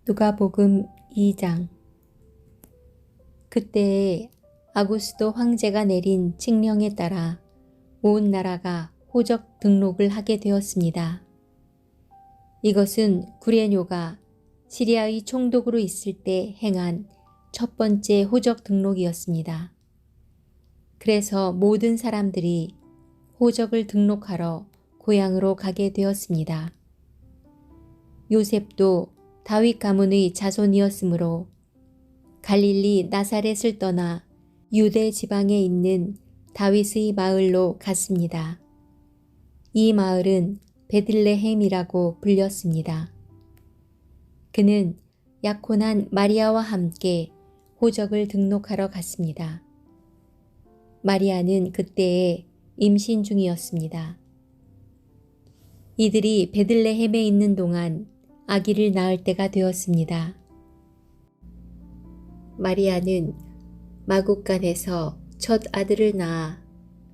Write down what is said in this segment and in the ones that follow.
누가복음 2장. 그때에 아구스도 황제가 내린 칙령에 따라 온 나라가 호적 등록을 하게 되었습니다. 이것은 구레뇨가 시리아의 총독으로 있을 때 행한 첫 번째 호적 등록이었습니다. 그래서 모든 사람들이 호적을 등록하러 고향으로 가게 되었습니다. 요셉도 다윗 가문의 자손이었으므로 갈릴리 나사렛을 떠나 유대 지방에 있는 다윗의 마을로 갔습니다. 이 마을은 베들레헴이라고 불렸습니다. 그는 약혼한 마리아와 함께 호적을 등록하러 갔습니다. 마리아는 그때에 임신 중이었습니다. 이들이 베들레헴에 있는 동안 아기를 낳을 때가 되었습니다. 마리아는 마국간에서 첫 아들을 낳아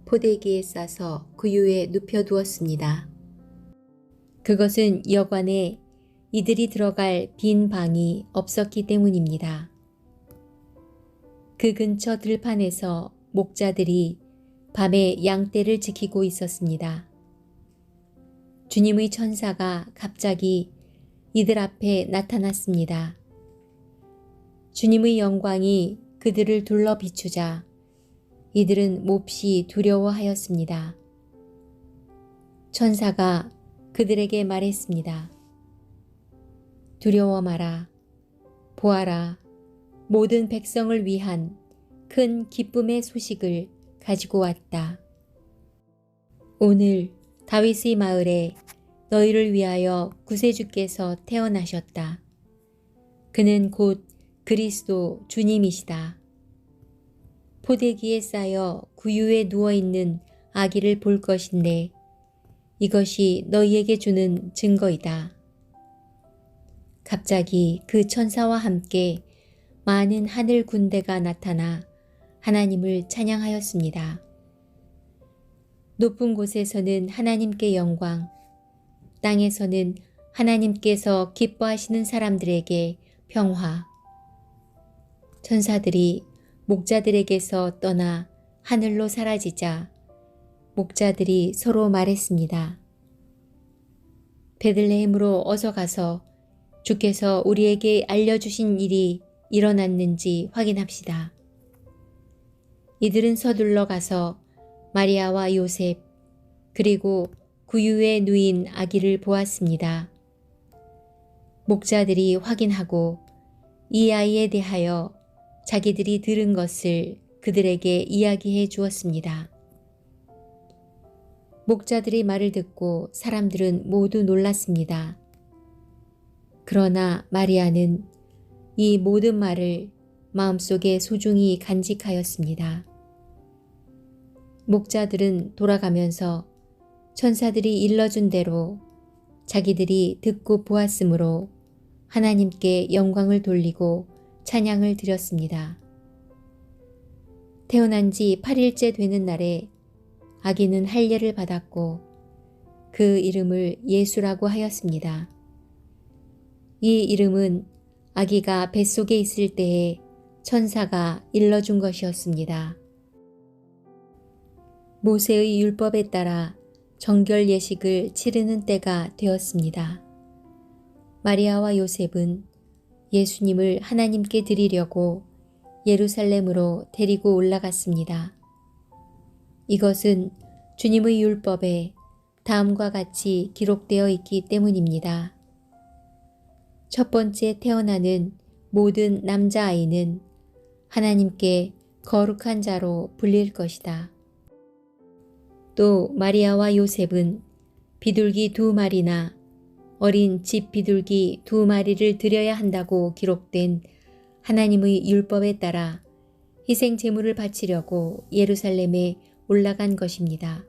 포대기에 싸서 구유에 눕혀두었습니다. 그것은 여관에 이들이 들어갈 빈 방이 없었기 때문입니다. 그 근처 들판에서 목자들이 밤에 양떼를 지키고 있었습니다. 주님의 천사가 갑자기 이들 앞에 나타났습니다. 주님의 영광이 그들을 둘러 비추자 이들은 몹시 두려워하였습니다. 천사가 그들에게 말했습니다. 두려워 마라. 보아라. 모든 백성을 위한 큰 기쁨의 소식을 가지고 왔다. 오늘 다윗의 마을에 너희를 위하여 구세주께서 태어나셨다. 그는 곧 그리스도 주님이시다. 포대기에 쌓여 구유에 누워있는 아기를 볼 것인데 이것이 너희에게 주는 증거이다. 갑자기 그 천사와 함께 많은 하늘 군대가 나타나 하나님을 찬양하였습니다. 높은 곳에서는 하나님께 영광, 땅에서는 하나님께서 기뻐하시는 사람들에게 평화. 천사들이 목자들에게서 떠나 하늘로 사라지자 목자들이 서로 말했습니다. 베들레헴으로 어서 가서 주께서 우리에게 알려주신 일이 일어났는지 확인합시다. 이들은 서둘러 가서 마리아와 요셉 그리고 구유에 누인 아기를 보았습니다. 목자들이 확인하고 이 아이에 대하여 자기들이 들은 것을 그들에게 이야기해 주었습니다. 목자들의 말을 듣고 사람들은 모두 놀랐습니다. 그러나 마리아는 이 모든 말을 마음속에 소중히 간직하였습니다. 목자들은 돌아가면서 천사들이 일러준 대로 자기들이 듣고 보았으므로 하나님께 영광을 돌리고 찬양을 드렸습니다. 태어난 지 8일째 되는 날에 아기는 할례를 받았고 그 이름을 예수라고 하였습니다. 이 이름은 아기가 뱃속에 있을 때에 천사가 일러준 것이었습니다. 모세의 율법에 따라 정결 예식을 치르는 때가 되었습니다. 마리아와 요셉은 예수님을 하나님께 드리려고 예루살렘으로 데리고 올라갔습니다. 이것은 주님의 율법에 다음과 같이 기록되어 있기 때문입니다. 첫 번째 태어나는 모든 남자아이는 하나님께 거룩한 자로 불릴 것이다. 또 마리아와 요셉은 비둘기 2마리나 어린 집 비둘기 2마리를 드려야 한다고 기록된 하나님의 율법에 따라 희생 제물을 바치려고 예루살렘에 올라간 것입니다.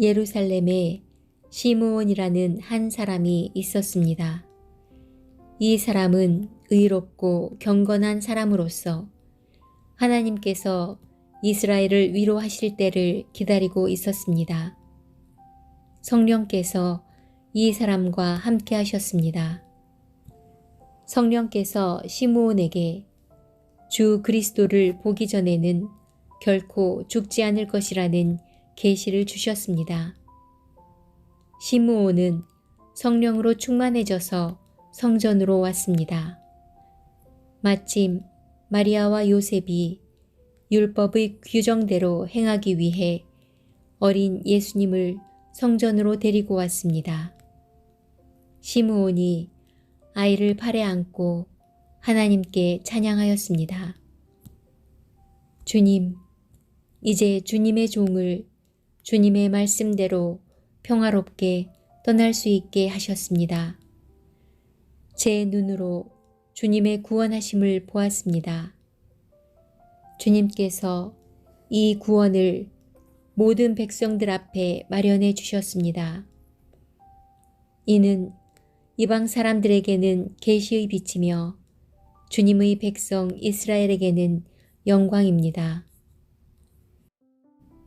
예루살렘에 시므온이라는 한 사람이 있었습니다. 이 사람은 의롭고 경건한 사람으로서 하나님께서 이스라엘을 위로하실 때를 기다리고 있었습니다. 성령께서 이 사람과 함께 하셨습니다. 성령께서 시므온에게 주 그리스도를 보기 전에는 결코 죽지 않을 것이라는 계시를 주셨습니다. 시므온은 성령으로 충만해져서 성전으로 왔습니다. 마침 마리아와 요셉이 율법의 규정대로 행하기 위해 어린 예수님을 성전으로 데리고 왔습니다. 시므온이 아이를 팔에 안고 하나님께 찬양하였습니다. 주님, 이제 주님의 종을 주님의 말씀대로 평화롭게 떠날 수 있게 하셨습니다. 제 눈으로 주님의 구원하심을 보았습니다. 주님께서 이 구원을 모든 백성들 앞에 마련해 주셨습니다. 이는 이방 사람들에게는 계시의 빛이며 주님의 백성 이스라엘에게는 영광입니다.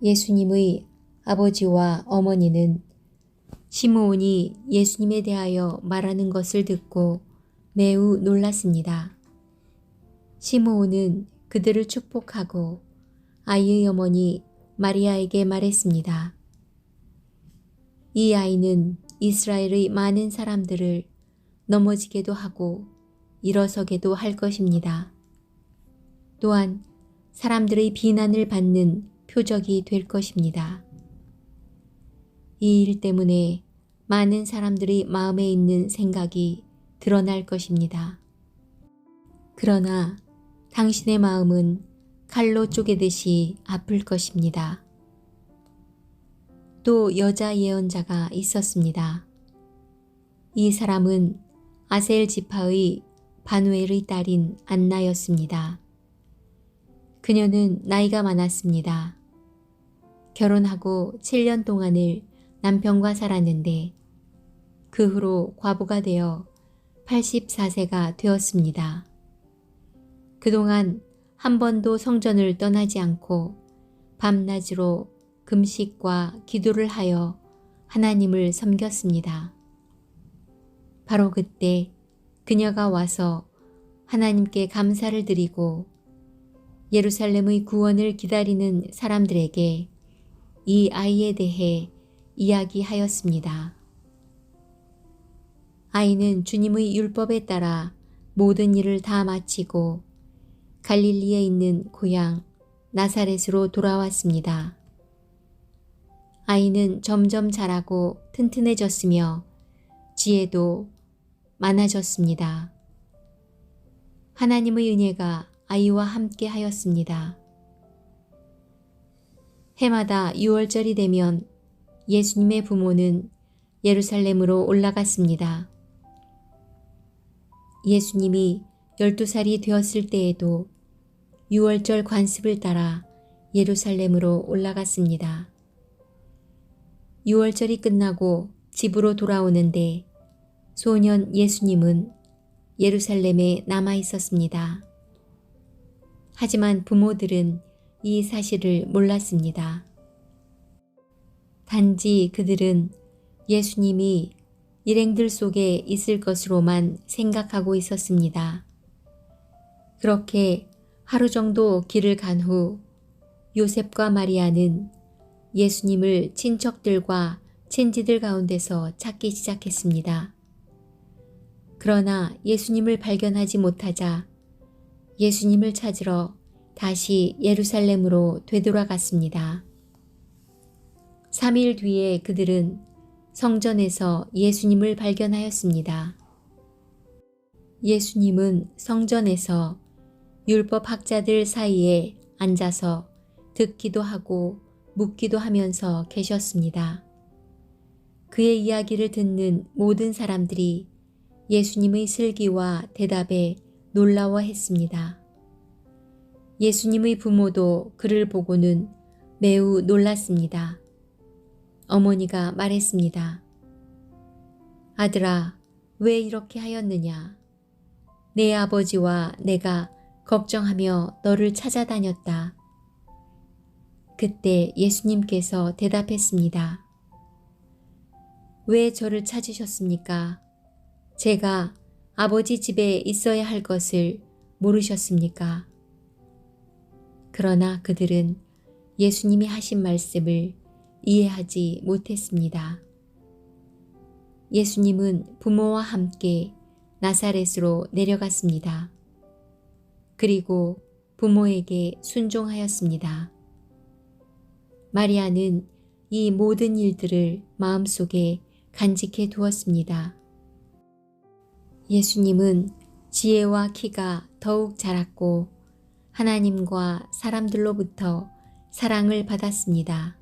예수님의 아버지와 어머니는 시므온이 예수님에 대하여 말하는 것을 듣고 매우 놀랐습니다. 시므온은 그들을 축복하고 아이의 어머니 마리아에게 말했습니다. 이 아이는 이스라엘의 많은 사람들을 넘어지게도 하고 일어서게도 할 것입니다. 또한 사람들의 비난을 받는 표적이 될 것입니다. 이 일 때문에 많은 사람들의 마음에 있는 생각이 드러날 것입니다. 그러나 당신의 마음은 칼로 쪼개듯이 아플 것입니다. 또 여자 예언자가 있었습니다. 이 사람은 아셀 지파의 바누엘의 딸인 안나였습니다. 그녀는 나이가 많았습니다. 결혼하고 7년 동안을 남편과 살았는데 그 후로 과부가 되어 84세가 되었습니다. 그동안 한 번도 성전을 떠나지 않고 밤낮으로 금식과 기도를 하여 하나님을 섬겼습니다. 바로 그때 그녀가 와서 하나님께 감사를 드리고 예루살렘의 구원을 기다리는 사람들에게 이 아이에 대해 이야기하였습니다. 아이는 주님의 율법에 따라 모든 일을 다 마치고 갈릴리에 있는 고향 나사렛으로 돌아왔습니다. 아이는 점점 자라고 튼튼해졌으며 지혜도 많아졌습니다. 하나님의 은혜가 아이와 함께 하였습니다. 해마다 6월절이 되면 예수님의 부모는 예루살렘으로 올라갔습니다. 예수님이 12살이 되었을 때에도 6월절 관습을 따라 예루살렘으로 올라갔습니다. 6월절이 끝나고 집으로 돌아오는데 소년 예수님은 예루살렘에 남아 있었습니다. 하지만 부모들은 이 사실을 몰랐습니다. 단지 그들은 예수님이 일행들 속에 있을 것으로만 생각하고 있었습니다. 그렇게 하루 정도 길을 간 후 요셉과 마리아는 예수님을 친척들과 친지들 가운데서 찾기 시작했습니다. 그러나 예수님을 발견하지 못하자 예수님을 찾으러 다시 예루살렘으로 되돌아갔습니다. 3일 뒤에 그들은 성전에서 예수님을 발견하였습니다. 예수님은 성전에서 율법 학자들 사이에 앉아서 듣기도 하고 묻기도 하면서 계셨습니다. 그의 이야기를 듣는 모든 사람들이 예수님의 슬기와 대답에 놀라워했습니다. 예수님의 부모도 그를 보고는 매우 놀랐습니다. 어머니가 말했습니다. 아들아, 왜 이렇게 하였느냐? 내 아버지와 내가 걱정하며 너를 찾아다녔다. 그때 예수님께서 대답했습니다. 왜 저를 찾으셨습니까? 제가 아버지 집에 있어야 할 것을 모르셨습니까? 그러나 그들은 예수님이 하신 말씀을 이해하지 못했습니다. 예수님은 부모와 함께 나사렛으로 내려갔습니다. 그리고 부모에게 순종하였습니다. 마리아는 이 모든 일들을 마음속에 간직해 두었습니다. 예수님은 지혜와 키가 더욱 자랐고 하나님과 사람들로부터 사랑을 받았습니다.